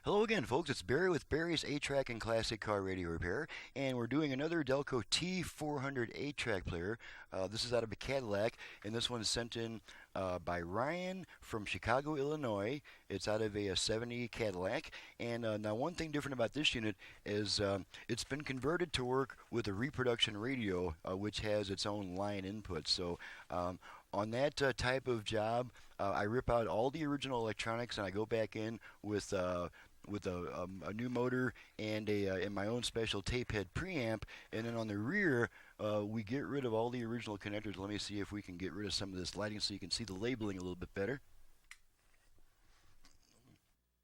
Hello again, folks. It's Barry with Barry's 8-Track and Classic Car Radio Repair, and we're doing another Delco T400 8-Track player. This is out of a Cadillac, and this one is sent in by Ryan from Chicago, Illinois. It's out of a 70 Cadillac, and now one thing different about this unit is it's been converted to work with a reproduction radio, which has its own line input. So on that type of job, I rip out all the original electronics and I go back in with a new motor and my own special tape head preamp, and then on the rear we get rid of all the original connectors. Let me see if we can get rid of some of this lighting so you can see the labeling a little bit better.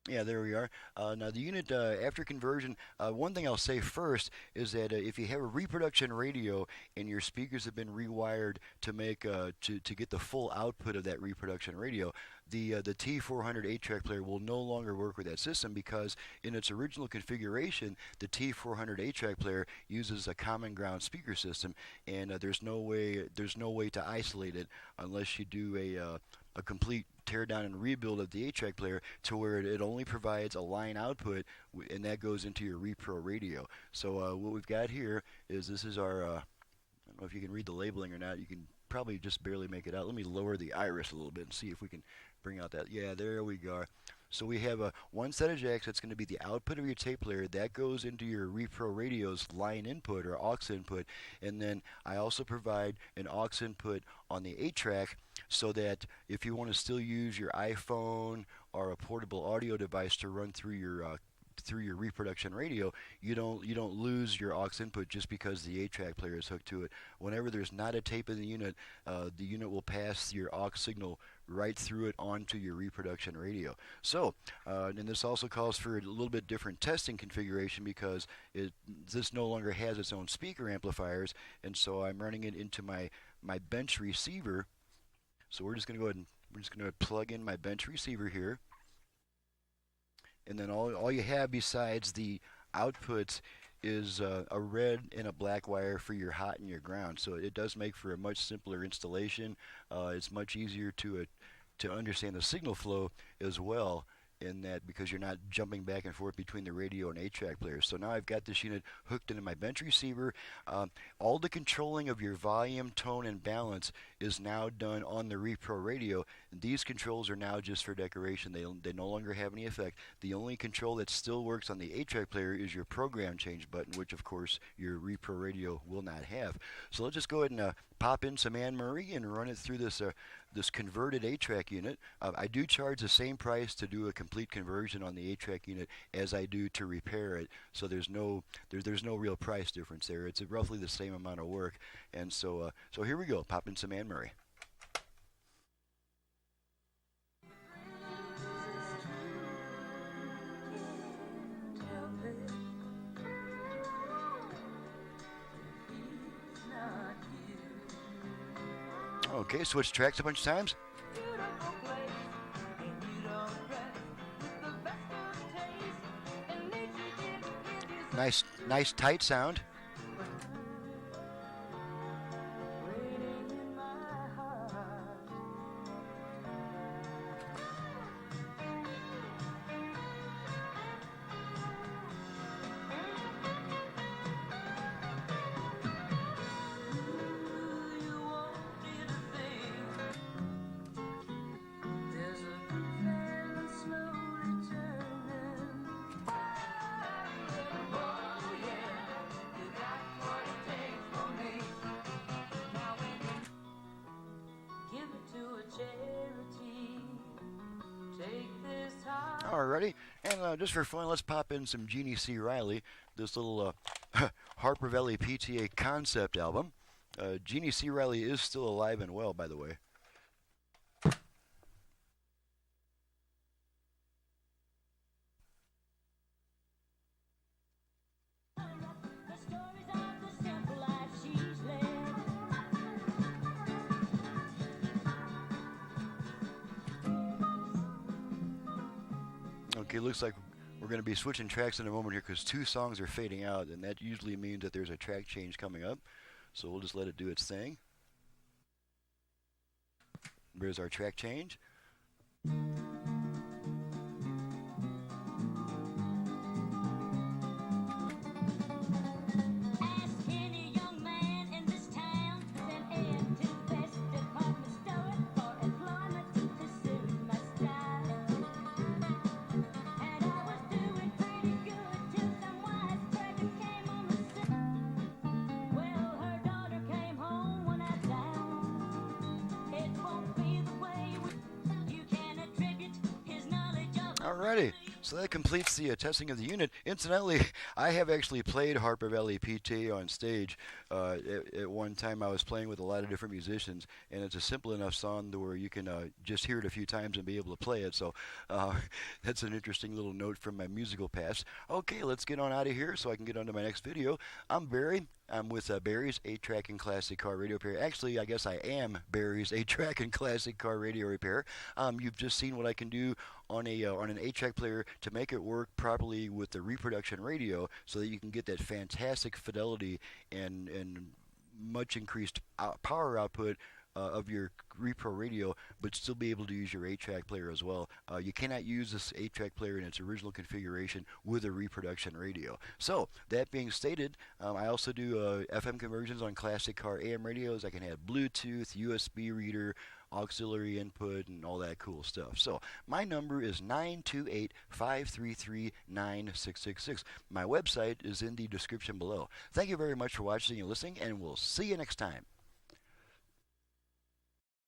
Yeah, there we are. Now the unit, after conversion, one thing I'll say first is that if you have a reproduction radio and your speakers have been rewired to make to get the full output of that reproduction radio, the T400 8-track player will no longer work with that system, because in its original configuration, the T400 8-track player uses a common ground speaker system, and there's no way to isolate it unless you do a complete tear down and rebuild of the 8-track player to where it only provides a line output, and that goes into your Repro radio. So what we've got here is this is our, I don't know if you can read the labeling or not. You can probably just barely make it out. Let me lower the iris a little bit and see if we can bring out that. Yeah, there we go. So we have one set of jacks that's going to be the output of your tape player. That goes into your Repro radio's line input or aux input. And then I also provide an aux input on the 8-track, so that if you want to still use your iPhone or a portable audio device to run through your reproduction radio, you don't lose your aux input just because the 8-track player is hooked to it. Whenever there's not a tape in the unit will pass your aux signal right through it onto your reproduction radio. So, and this also calls for a little bit different testing configuration, because this no longer has its own speaker amplifiers, and so I'm running it into my bench receiver. So we're just going to plug in my bench receiver here. And then all you have besides the outputs is a red and a black wire for your hot and your ground. So it does make for a much simpler installation. It's much easier to understand the signal flow as well, in that, because you're not jumping back and forth between the radio and 8-track players. So now I've got this unit hooked into my bench receiver. All the controlling of your volume, tone, and balance is now done on the Repro radio. And these controls are now just for decoration. They no longer have any effect. The only control that still works on the 8-track player is your program change button, which of course your Repro radio will not have. So let's just go ahead and pop in some Anne Murray and run it through this converted 8-track unit. I do charge the same price to do a complete conversion on the 8-track unit as I do to repair it. So there's no real price difference there. It's roughly the same amount of work. And so here we go. Pop in some Anne Murray. Okay, switch tracks a bunch of times. Nice tight sound. Alrighty, and just for fun, let's pop in some Jeannie C. Riley, this little Harper Valley PTA concept album. Jeannie C. Riley is still alive and well, by the way. Okay, looks like we're going to be switching tracks in a moment here, because 2 songs are fading out, and that usually means that there's a track change coming up. So we'll just let it do its thing. There's our track change. Alrighty, so that completes the testing of the unit. Incidentally, I have actually played Harper Valley PT on stage. At one time, I was playing with a lot of different musicians, and it's a simple enough song to where you can just hear it a few times and be able to play it. So that's an interesting little note from my musical past. Okay, let's get on out of here so I can get on to my next video. I'm Barry. I'm with Barry's 8-Track and Classic Car Radio Repair. Actually, I guess I am Barry's 8-Track and Classic Car Radio Repair. You've just seen what I can do on an 8-track player to make it work properly with the reproduction radio, so that you can get that fantastic fidelity and much increased power output of your Repro radio, but still be able to use your 8-track player as well. You cannot use this 8-track player in its original configuration with a reproduction radio. So, that being stated, I also do FM conversions on classic car AM radios. I can have Bluetooth, USB reader, auxiliary input, and all that cool stuff. So, my number is 928-533-9666. My website is in the description below. Thank you very much for watching and listening, and we'll see you next time.